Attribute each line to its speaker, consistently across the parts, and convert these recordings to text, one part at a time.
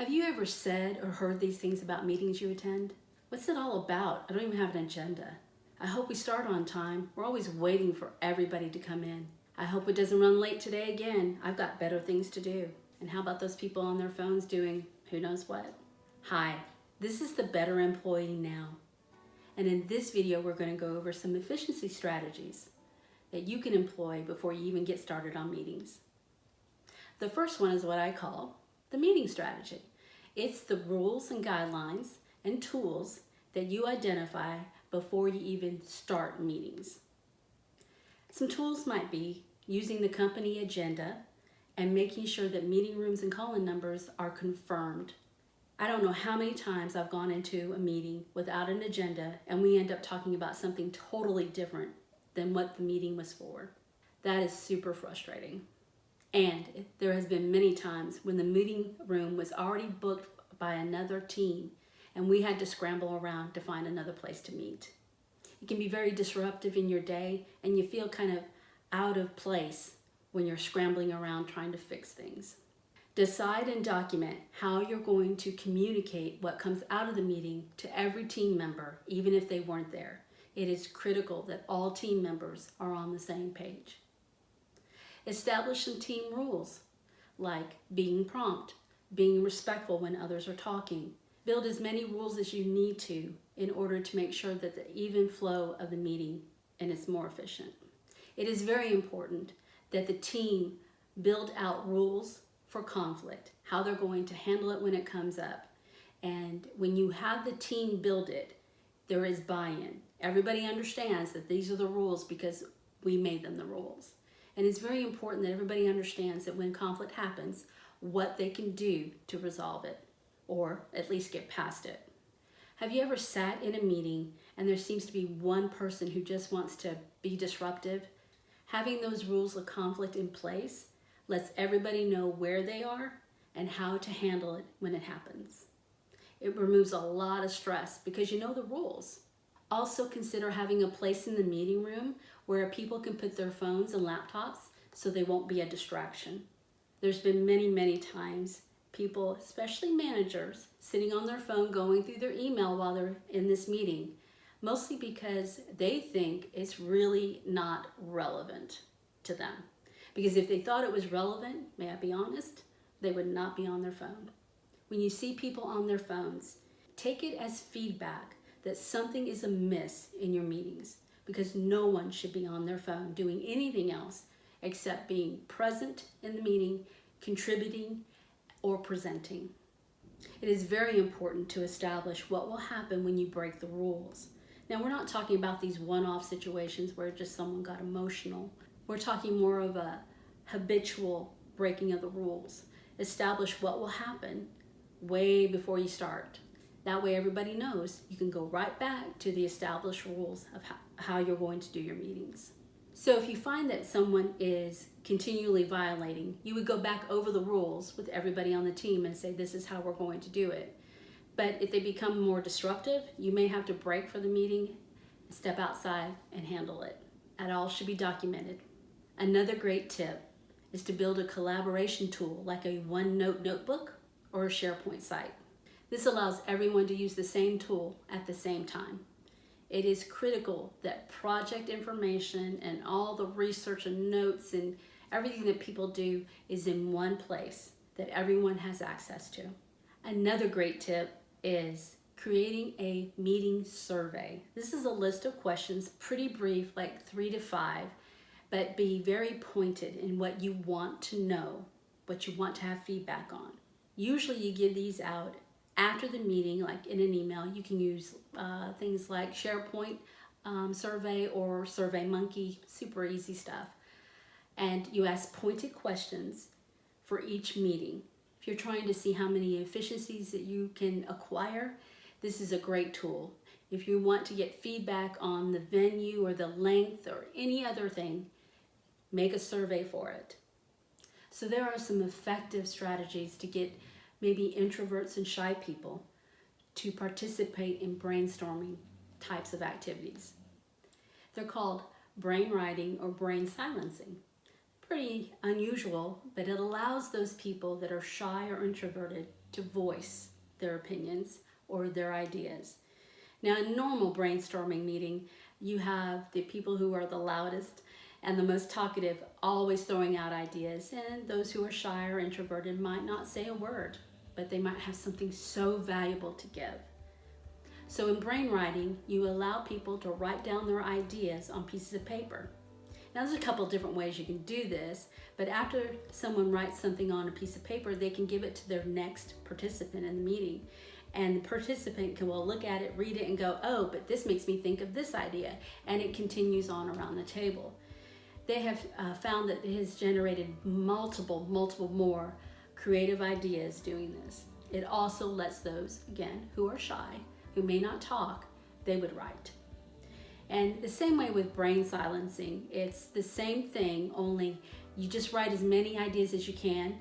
Speaker 1: Have you ever said or heard these things about meetings you attend? What's it all about? I don't even have an agenda. I hope we start on time. We're always waiting for everybody to come in. I hope it doesn't run late today again. I've got better things to do. And how about those people on their phones doing who knows what? Hi, this is the Better Employee Now. And in this video, we're going to go over some efficiency strategies that you can employ before you even get started on meetings. The first one is what I call the meeting strategy. It's the rules and guidelines and tools that you identify before you even start meetings. Some tools might be using the company agenda and making sure that meeting rooms and call-in numbers are confirmed. I don't know how many times I've gone into a meeting without an agenda and we end up talking about something totally different than what the meeting was for. That is super frustrating. And there has been many times when the meeting room was already booked by another team and we had to scramble around to find another place to meet. It can be very disruptive in your day and you feel kind of out of place when you're scrambling around trying to fix things. Decide and document how you're going to communicate what comes out of the meeting to every team member, even if they weren't there. It is critical that all team members are on the same page. Establish some team rules, like being prompt, being respectful when others are talking. Build as many rules as you need to in order to make sure that the even flow of the meeting and it's more efficient. It is very important that the team build out rules for conflict, how they're going to handle it when it comes up. And when you have the team build it, there is buy-in. Everybody understands that these are the rules because we made them the rules. And it's very important that everybody understands that when conflict happens, what they can do to resolve it, or at least get past it. Have you ever sat in a meeting and there seems to be one person who just wants to be disruptive? Having those rules of conflict in place lets everybody know where they are and how to handle it when it happens. It removes a lot of stress because you know the rules. Also consider having a place in the meeting room where people can put their phones and laptops so they won't be a distraction. There's been many times people, especially managers, sitting on their phone going through their email while they're in this meeting, mostly because they think it's really not relevant to them. Because if they thought it was relevant, may I be honest, they would not be on their phone. When you see people on their phones, take it as feedback that something is amiss in your meetings, because no one should be on their phone doing anything else except being present in the meeting, contributing, or presenting. It is very important to establish what will happen when you break the rules. Now, we're not talking about these one-off situations where just someone got emotional. We're talking more of a habitual breaking of the rules. Establish what will happen way before you start. That way everybody knows you can go right back to the established rules of how you're going to do your meetings. So if you find that someone is continually violating, you would go back over the rules with everybody on the team and say, this is how we're going to do it. But if they become more disruptive, you may have to break for the meeting, step outside and handle it. That all should be documented. Another great tip is to build a collaboration tool like a OneNote notebook or a SharePoint site. This allows everyone to use the same tool at the same time. It is critical that project information and all the research and notes and everything that people do is in one place that everyone has access to. Another great tip is creating a meeting survey. This is a list of questions, pretty brief, like 3 to 5, but be very pointed in what you want to know, what you want to have feedback on. Usually you give these out after the meeting, like in an email. You can use things like SharePoint survey or SurveyMonkey, super easy stuff. And you ask pointed questions for each meeting. If you're trying to see how many efficiencies that you can acquire, this is a great tool. If you want to get feedback on the venue or the length or any other thing, make a survey for it. So there are some effective strategies to get maybe introverts and shy people to participate in brainstorming types of activities. They're called brain writing or brain silencing. Pretty unusual, but it allows those people that are shy or introverted to voice their opinions or their ideas. Now, in a normal brainstorming meeting, you have the people who are the loudest and the most talkative always throwing out ideas, and those who are shy or introverted might not say a word, but they might have something so valuable to give. So in brainwriting, you allow people to write down their ideas on pieces of paper. Now, there's a couple different ways you can do this, but after someone writes something on a piece of paper, they can give it to their next participant in the meeting. And the participant can look at it, read it, and go, oh, but this makes me think of this idea. And it continues on around the table. They have found that it has generated multiple more creative ideas doing this. It also lets those, again, who are shy, who may not talk, they would write. And the same way with brain silencing, it's the same thing, only you just write as many ideas as you can,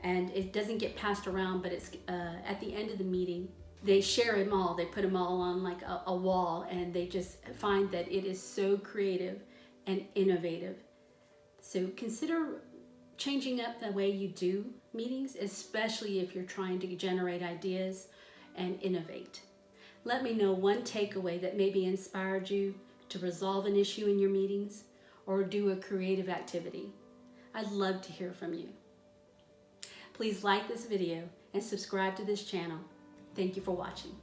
Speaker 1: and it doesn't get passed around, but it's at the end of the meeting, they share them all. They put them all on like a wall, and they just find that it is so creative and innovative. So consider changing up the way you do meetings, especially if you're trying to generate ideas and innovate. Let me know one takeaway that maybe inspired you to resolve an issue in your meetings or do a creative activity. I'd love to hear from you. Please like this video and subscribe to this channel. Thank you for watching.